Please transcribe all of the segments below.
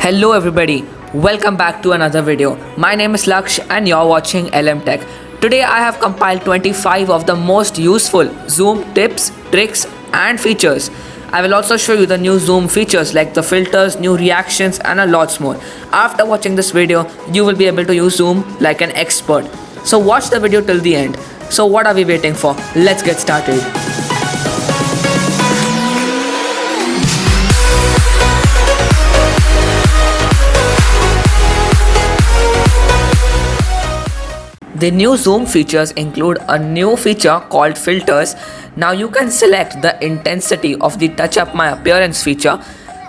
Hello everybody, welcome back to another video. My name is Laksh and you're watching LM Tech. Today I have compiled 25 of the most useful Zoom tips, tricks and features. I will also show you the new Zoom features like the filters, new reactions and a lot more. After watching this video, you will be able to use Zoom like an expert. So watch the video till the end. So what are we waiting for? Let's get started. The new Zoom features include a new feature called filters. Now you can select the intensity of the touch up my appearance feature.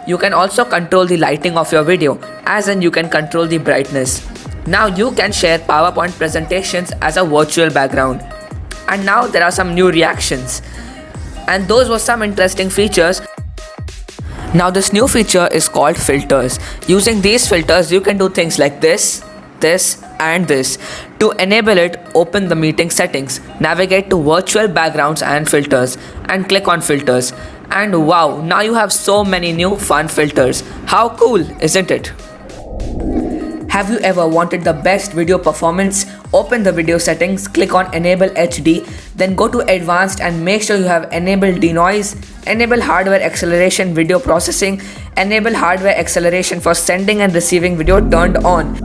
You can also control the lighting of your video, as in you can control the brightness. Now you can share PowerPoint presentations as a virtual background. And now there are some new reactions. And those were some interesting features. Now this new feature is called filters. Using these filters you can do things like this and this. To enable it, open the meeting settings, navigate to virtual backgrounds and filters and click on filters. And wow, now you have so many new fun filters. How cool, isn't it? Have you ever wanted the best video performance? Open the video settings, click on enable HD, then go to advanced and make sure you have enabled denoise, enable hardware acceleration video processing, enable hardware acceleration for sending and receiving video turned on.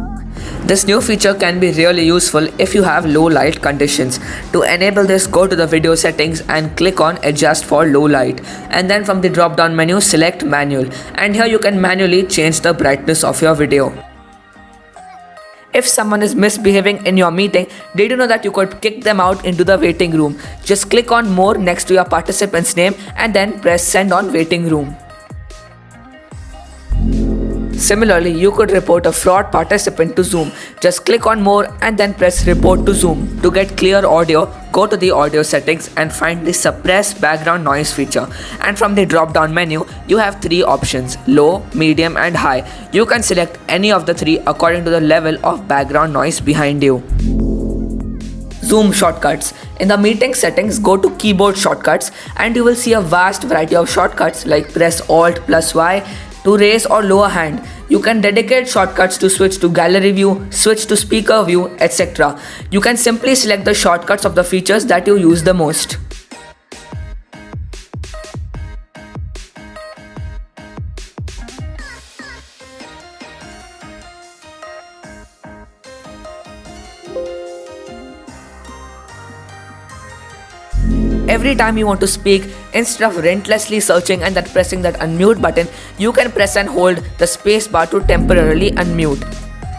This new feature can be really useful if you have low light conditions. To enable this, go to the video settings and click on adjust for low light, and then from the drop down menu select manual, and here you can manually change the brightness of your video. If someone is misbehaving in your meeting, did you know that you could kick them out into the waiting room? Just click on more next to your participant's name and then press send on waiting room. Similarly, you could report a fraud participant to Zoom. Just click on more and then press report to Zoom. To get clear audio, go to the audio settings and find the suppress background noise feature. And from the drop down menu, you have three options: low, medium and high. You can select any of the three according to the level of background noise behind you. Zoom shortcuts. In the meeting settings, go to keyboard shortcuts and you will see a vast variety of shortcuts like press Alt plus Y to raise or lower hand. You can dedicate shortcuts to switch to gallery view, switch to speaker view, etc. You can simply select the shortcuts of the features that you use the most. Every time you want to speak, instead of relentlessly searching and then pressing that unmute button, you can press and hold the space bar to temporarily unmute.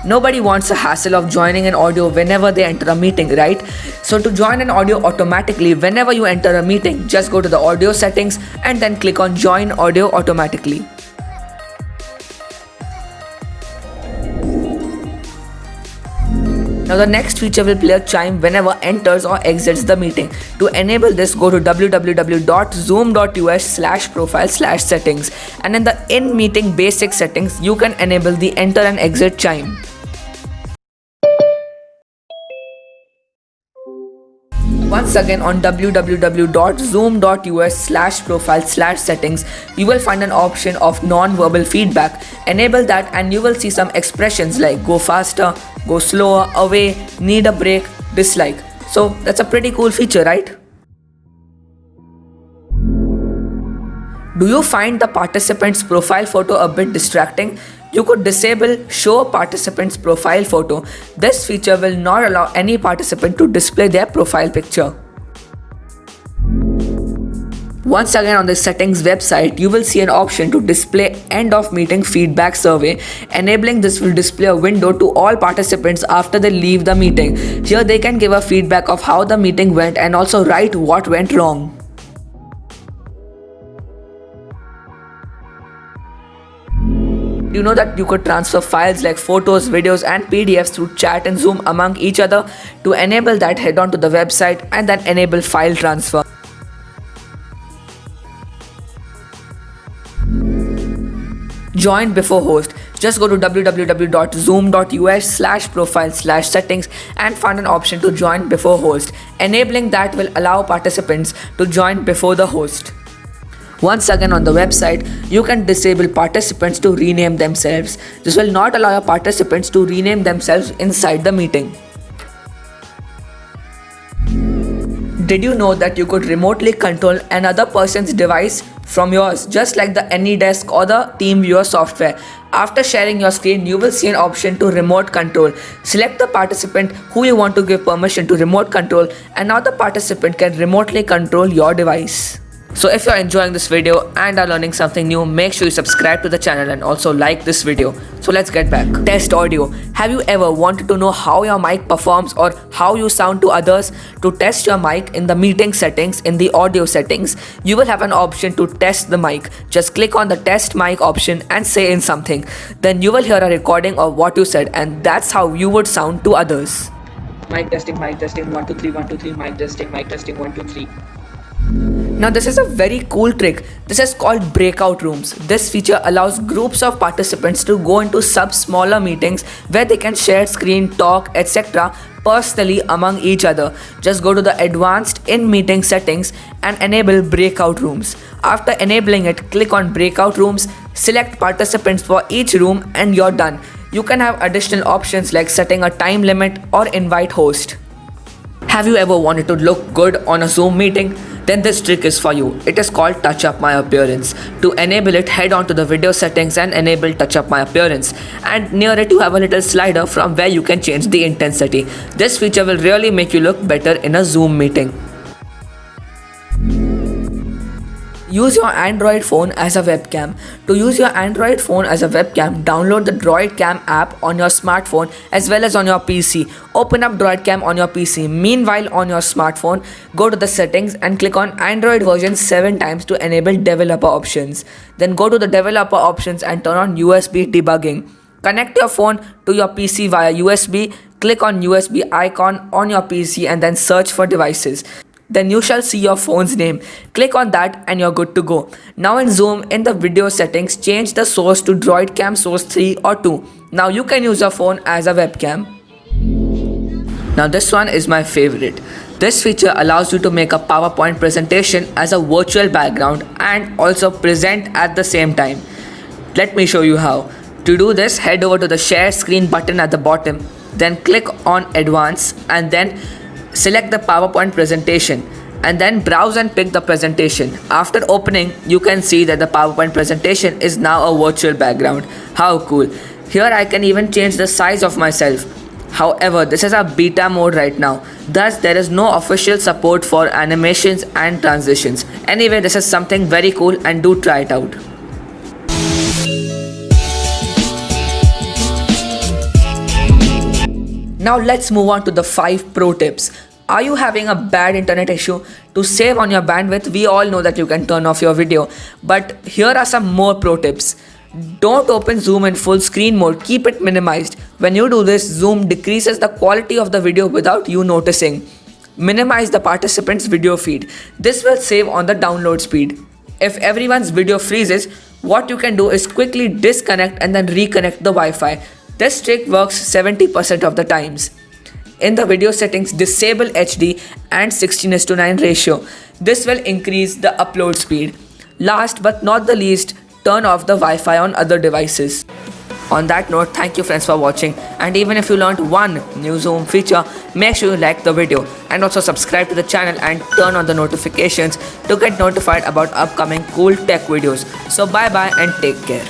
Nobody wants the hassle of joining an audio whenever they enter a meeting, right? So to join an audio automatically whenever you enter a meeting, just go to the audio settings and then click on join audio automatically. Now the next feature will play a chime whenever enters or exits the meeting. To enable this, go to www.zoom.us/profile/settings, and in the in-meeting basic settings, you can enable the enter and exit chime. Once again on www.zoom.us/profile/settings, you will find an option of non-verbal feedback. Enable that and you will see some expressions like go faster, go slower, away, need a break, dislike. So that's a pretty cool feature, right? Do you find the participant's profile photo a bit distracting? You could disable show participant's profile photo. This feature will not allow any participant to display their profile picture. Once again on the settings website, you will see an option to display end of meeting feedback survey. Enabling this will display a window to all participants after they leave the meeting. Here they can give a feedback of how the meeting went and also write what went wrong. You know that you could transfer files like photos, videos and PDFs through chat and Zoom among each other. To enable that, head on to the website and then enable file transfer. Join before host. Just go to www.zoom.us/profile/settings and find an option to join before host. Enabling that will allow participants to join before the host. Once again on the website, you can disable participants to rename themselves. This will not allow your participants to rename themselves inside the meeting. Did you know that you could remotely control another person's device from yours, just like the AnyDesk or the TeamViewer software? After sharing your screen, you will see an option to remote control. Select the participant who you want to give permission to remote control, and now the participant can remotely control your device. So if you're enjoying this video and are learning something new, make sure you subscribe to the channel and also like this video. So let's get back. Test audio. Have you ever wanted to know how your mic performs or how you sound to others? To test your mic in the meeting settings, in the audio settings, you will have an option to test the mic. Just click on the test mic option and say in something. Then you will hear a recording of what you said, and that's how you would sound to others. Mic testing, 1 2 3, 1 2 3, mic testing 1 2 3. Now this is a very cool trick. This is called breakout rooms. This feature allows groups of participants to go into smaller meetings where they can share screen, talk, etc. personally among each other. Just go to the advanced in meeting settings and enable breakout rooms. After enabling it, click on breakout rooms, select participants for each room, and you're done. You can have additional options like setting a time limit or invite host. Have you ever wanted to look good on a Zoom meeting? Then this trick is for you. It is called Touch Up My Appearance. To enable it, head on to the video settings and enable Touch Up My Appearance. And near it you have a little slider from where you can change the intensity. This feature will really make you look better in a Zoom meeting. Use your Android phone as a webcam. To use your Android phone as a webcam, download the DroidCam app on your smartphone as well as on your PC. Open up DroidCam on your PC. Meanwhile, on your smartphone, go to the settings and click on Android version 7 times to enable developer options. Then go to the developer options and turn on USB debugging. Connect your phone to your PC via USB. Click on USB icon on your PC and then search for devices. Then you shall see your phone's name. Click on that and you're good to go. Now in Zoom, in the video settings, change the source to DroidCam source 3 or 2. Now you can use your phone as a webcam. Now this one is my favorite. This feature allows you to make a PowerPoint presentation as a virtual background and also present at the same time. Let me show you how. To do this, head over to the share screen button at the bottom. Then click on advanced and then select the PowerPoint presentation and then browse and pick the presentation. After opening, you can see that the PowerPoint presentation is now a virtual background. How cool. Here I can even change the size of myself. However, this is a beta mode right now. Thus, there is no official support for animations and transitions. Anyway, this is something very cool and do try it out. Now let's move on to the 5 pro tips. Are you having a bad internet issue? To save on your bandwidth, we all know that you can turn off your video. But here are some more pro tips. Don't open Zoom in full screen mode, keep it minimized. When you do this, Zoom decreases the quality of the video without you noticing. Minimize the participant's video feed. This will save on the download speed. If everyone's video freezes, what you can do is quickly disconnect and then reconnect the Wi-Fi. This trick works 70% of the times. In the video settings, disable HD and 16:9 ratio. This will increase the upload speed. Last but not the least, turn off the Wi-Fi on other devices. On that note, thank you friends for watching, and even if you learned one new Zoom feature, make sure you like the video and also subscribe to the channel and turn on the notifications to get notified about upcoming cool tech videos. So bye bye and take care.